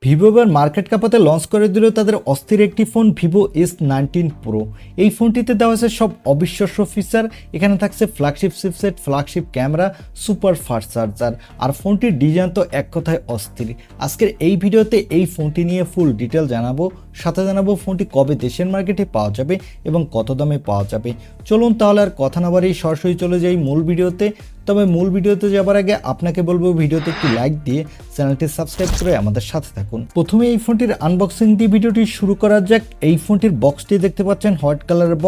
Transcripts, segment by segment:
Vivo এবার market কাঁপাতে launch করে দিল তাদের অস্থির একটি ফোন ভিভো S19 প্রো। এই ফোনটিতে দেওয়া হয়েছে সব অবিশ্বাস্য ফিচার। এখানে থাকছে flagship chipset, flagship camera, super fast charger, আর ফোনটির ডিজাইন তো এক কথায় অস্থির। আজকের এই ভিডিওতে এই ফোনটি নিয়ে ফুল ডিটেল জানাবো, সাথে জানাবো ফোনটি কবে দেশের মার্কেটে পাওয়া যাবে এবং কত দামে পাওয়া যাবে। চলুন তাহলে আর কথা না বাড়িয়ে সরাসরি চলে যাই মূল ভিডিওতে। তবে মূল ভিডিওতে যাবার আগে আপনাকে বলবো ভিডিওতে একটি লাইক দিয়ে চ্যানেলটি সাবস্ক্রাইব করে আমাদের সাথে থাকুন। প্রথমে এই ফোনটির আনবক্সিং দিয়ে ভিডিওটি শুরু করা যাক। এই ফোনটির বক্সটি দেখতে পাচ্ছেন হোয়াইট কালারের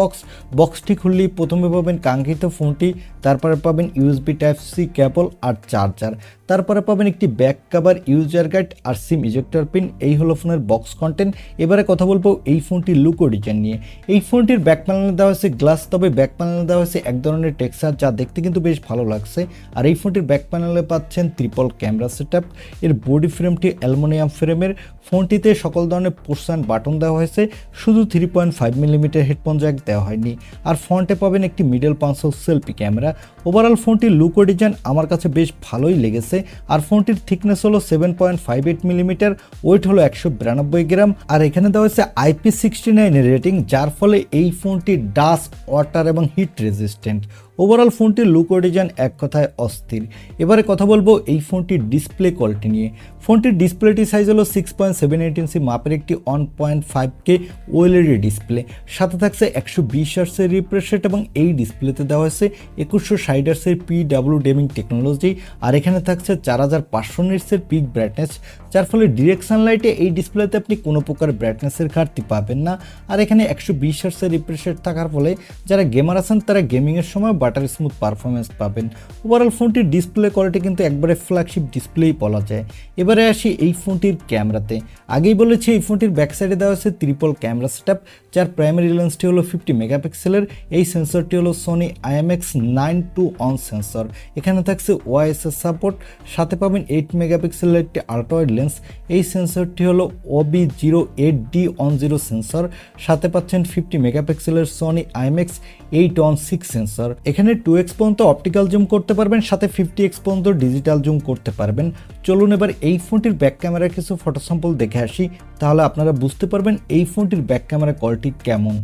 বক্সটি খুললেই প্রথমে পাবেন কাঙ্ক্ষিত ফোনটি, তারপরে পাবেন ইউএসবি টাইপ সি কেবল আর চার্জার, তারপরে পাবেন একটি ব্যাক কভার, ইউজার গাইড আর সিম ইজেক্টর পিন। এই হলো ফোনের বক্স কন্টেন্ট। এবারে কথা বলবো এই ফোনটির লুক ও ডিজাইন নিয়ে। এই ফোনটির ব্যাক প্যানেলে দেওয়া হয়েছে গ্লাস, তবে ব্যাক প্যানেলে দেওয়া হয়েছে এক ধরনের টেক্সচার যা দেখতে কিন্তু বেশ ভালো লাগছে। আর এই ফোনটির ব্যাক প্যানেলে পাচ্ছেন ট্রিপল ক্যামেরা সেটআপ। এর বডি ফ্রেমটি অ্যালুমিনিয়াম ফ্রেমের। ফোনটিতে সকল ধরনের পুশ অ্যান্ড বাটন দেওয়া হয়েছে, শুধু 3.5 মিলিমিটার হেডফোন জ্যাক দেওয়া হয়নি। আর ফ্রন্টে পাবেন একটি মিডল পাঞ্চল সেলফি ক্যামেরা। ওভারঅল ফোনটির লুক ও ডিজাইন আমার কাছে বেশ ভালোই লেগেছে। আর ফোনটির থিকনেস হলো 7.58 মিলিমিটার, ওয়েট হলো 192 গ্রাম। আর এখানে দেওয়া হয়েছে IP69 এর রেটিং, যার ফলে এই ফোনটি ডাস্ট, ওয়াটার এবং হিট রেজিস্ট্যান্ট। ওভারঅল ফোনটির লুক ও ডিজাইন এক কথায় অস্থির। এবারে কথা বলবো এই ফোনটির ডিসপ্লে কোয়ালিটি নিয়ে। ফোনটির ডিসপ্লেটি সাইজ হলো 6.78 ইঞ্চি মাপের একটি 1.5K ওএলইডি ডিসপ্লে। সাথে থাকছে 120 হার্টজের রিফ্রেশ রেট এবং এই ডিসপ্লেতে দেওয়া হয়েছে 2160 হার্টজের PWM টেকনোলজি। আর এখানে থাকছে 4500 নিটসের পিক ব্রাইটনেস, যার ফলে ডিরেক্ট সানলাইটে এই ডিসপ্লেতে আপনি কোনো প্রকার ব্রাইটনেসের ঘাটতি পাবেন না। আর এখানে 120 হার্টজের রিফ্রেশ রেট থাকার ফলে যারা গেমার আছেন তারা গেমিংয়ের সময় বাটার স্মুথ পারফরমেন্স পাবেন। ওভারঅল ফোনটির ডিসপ্লে কোয়ালিটি কিন্তু একবারে ফ্ল্যাগশিপ ডিসপ্লেই বলা যায়। এবারে আসি এই ফোনটির ক্যামেরাতে। আগেই বলেছি এই ফোনটির ব্যাক সাইডে দেওয়া হচ্ছে ট্রিপল ক্যামেরা সেটআপ, যার প্রাইমারি লেন্সটি হলো 50 মেগাপিক্সেলের। এই সেন্সরটি হলো সোনি IMX921 সেন্সর। এখানে থাকছে ওআইএসএস সাপোর্ট, সাথে পাবেন 8 মেগাপিক্সেলের একটি আল্ট্রাওয়াইড লেন্স। এই সেন্সরটি হলো OB08D10 সেন্সর, সাথে পাচ্ছেন 50 মেগাপিক্সেলের সোনি IMX816 সেন্সর। এখানে 2x পর্যন্ত অপটিক্যাল জুম করতে পারবেন, সাথে 50x পর্যন্ত ডিজিটাল জুম করতে পারবেন। চলুন এবার এই ফোনটির ব্যাক ক্যামেরার কিছু ফটো স্যাম্পল দেখে আসি, তাহলে আপনারা বুঝতে পারবেন এই ফোনটির ব্যাক ক্যামেরা কোয়ালিটি কেমন।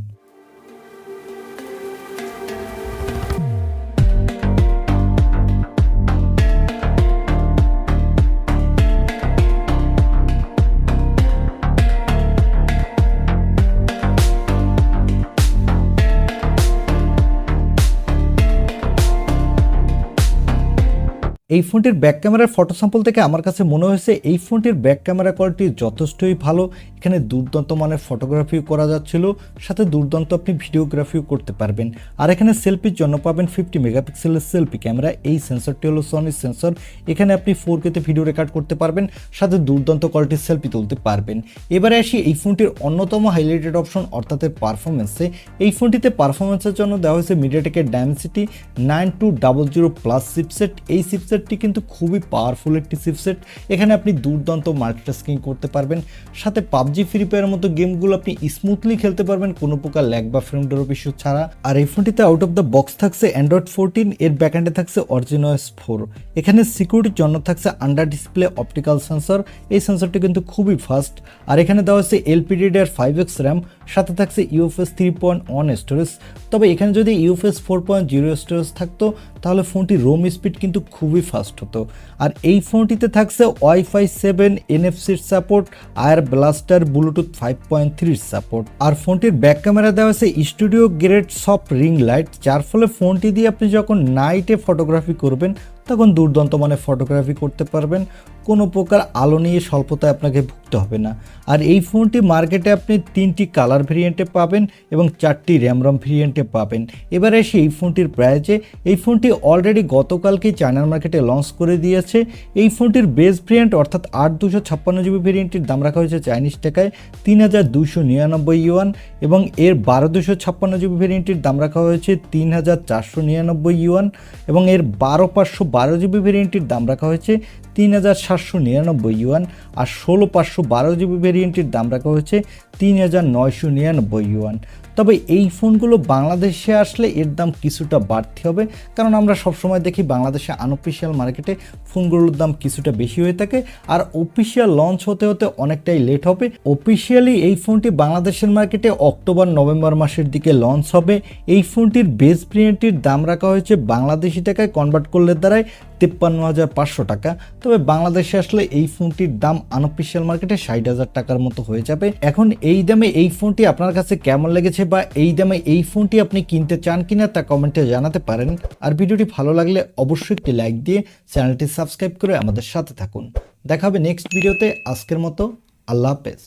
এই ফোনটির ব্যাক ক্যামেরার ফটো স্যাম্পল থেকে আমার কাছে মনে হয়েছে এই ফোনটির ব্যাক ক্যামেরা কোয়ালিটি যথেষ্টই ভালো। এখানে দুর্দান্ত মানের ফটোগ্রাফিও করা যাচ্ছিল, সাথে দুর্দান্ত আপনি ভিডিওগ্রাফিও করতে পারবেন। আর এখানে সেলফির জন্য পাবেন 50 মেগাপিক্সেলের সেলফি ক্যামেরা। এই সেন্সরটি হলো সনির সেন্সর। এখানে আপনি 4Kতে ভিডিও রেকর্ড করতে পারবেন, সাথে দুর্দান্ত কোয়ালিটির সেলফি তুলতে পারবেন। এবারে আসি এই ফোনটির অন্যতম হাইলাইটেড অপশন অর্থাৎ পারফরমেন্সে। এই ফোনটিতে পারফরমেন্সের জন্য দেওয়া হয়েছে মিডিয়াটেকের ডায়মেনসিটি 9200+ চিপসেট। এই চিপসেটটি কিন্তু খুবই পাওয়ারফুল একটি চিপসেট। এখানে আপনি দুর্দান্ত মাল্টিটাস্কিং করতে পারবেন, সাথে পাবজি, ফ্রি ফায়ারের মতো গেমগুলো আপনি স্মুথলি খেলতে পারবেন কোনো প্রকার ল্যাগ বা ফ্রেম ড্রপ ইস্যু ছাড়া। আর এই ফোনটিতে আউট অফ দ্য বক্স থাকছে Android 14, এর ব্যাকএন্ডে থাকছে Origin-OS 4। এখানে সিকিউরিটির জন্য থাকছে আন্ডার ডিসপ্লে অপটিক্যাল সেন্সর। এই সেন্সরটি কিন্তু খুবই ফাস্ট। আর এখানে দেওয়া হচ্ছে LPDDR5X র্যাম, সাথে থাকছে UFS 3.1 স্টোরেজ। তবে এখানে যদি UFS 4.0 স্টোরেজ থাকতো তাহলে ফোনটির রোম স্পিড কিন্তু খুবই ফাস্ট হতো। আর এই ফোনটিতে থাকছে Wi-Fi 7, NFC সাপোর্ট, আয়ার ব্লাস্টার, ব্লুটুথ 5.3 সাপোর্ট। আর ফোনটির ব্যাক ক্যামেরা দেওয়া আছে studio grade soft ring light, যার ফলে ফোনটি দিয়ে আপনি যখন নাইটে ফটোগ্রাফি করবেন তখন দুর্দান্ত মানের ফটোগ্রাফি করতে পারবেন, কোনো প্রকার আলো নিয়ে স্বল্পতায় আপনাকে ভুগতে হবে না। আর এই ফোনটি মার্কেটে আপনি 3টি কালার ভেরিয়েন্টে পাবেন এবং 4টি র্যাম রম ভেরিয়েন্টে পাবেন। এবারে এসে এই ফোনটির প্রাইজে। এই ফোনটি অলরেডি গতকালকেই চায়নার মার্কেটে লঞ্চ করে দিয়েছে। এই ফোনটির বেস ভেরিয়েন্ট অর্থাৎ 8/256GB ভেরিয়েন্টের দাম রাখা হয়েছে চাইনিজ টাকায় 3299 ইউয়ান, এবং এর 12/256GB ভেরিয়েন্টের দাম রাখা হয়েছে 3499 ইউয়ান, এবং এর 12/512GB ভেরিয়েন্টের দাম রাখা হয়েছে 3700 1799 আর 16/512 ভেরিয়েন্টের দাম রাখা হয়েছে 3999 তবে এই ফোনগুলো বাংলাদেশে আসলে এর দাম কিছুটা বাড়তি হবে, কারণ আমরা সবসময় দেখি বাংলাদেশে আনঅফিসিয়াল মার্কেটে ফোনগুলোর দাম কিছুটা বেশি হয়ে থাকে, আর অফিসিয়াল লঞ্চ হতে হতে অনেকটাই লেট হবে। অফিসিয়ালি এই ফোনটি বাংলাদেশের মার্কেটে অক্টোবর-নভেম্বর মাসের দিকে লঞ্চ হবে। এই ফোনটির বেস ভেরিয়েন্টটির দাম রাখা হয়েছে বাংলাদেশি টাকায় কনভার্ট করলে দাঁড়ায় 53,500 টাকা। তবে বাংলাদেশে আসলে এই ফোনটির দাম আনঅফিসিয়াল মার্কেটে 60,000 টাকার মতো হয়ে যাবে। এখন এই দামে এই ফোনটি আপনার কাছে কেমন লেগেছে বা এই দামে এই ফোনটি আপনি কিনতে চান কিনা তা কমেন্টে জানাতে পারেন। আর ভিডিওটি ভালো লাগলে অবশ্যই একটি লাইক দিয়ে চ্যানেলটি সাবস্ক্রাইব করে আমাদের সাথে থাকুন। দেখা হবে নেক্সট ভিডিওতে। আজকের মতো আল্লাহ হাফেজ।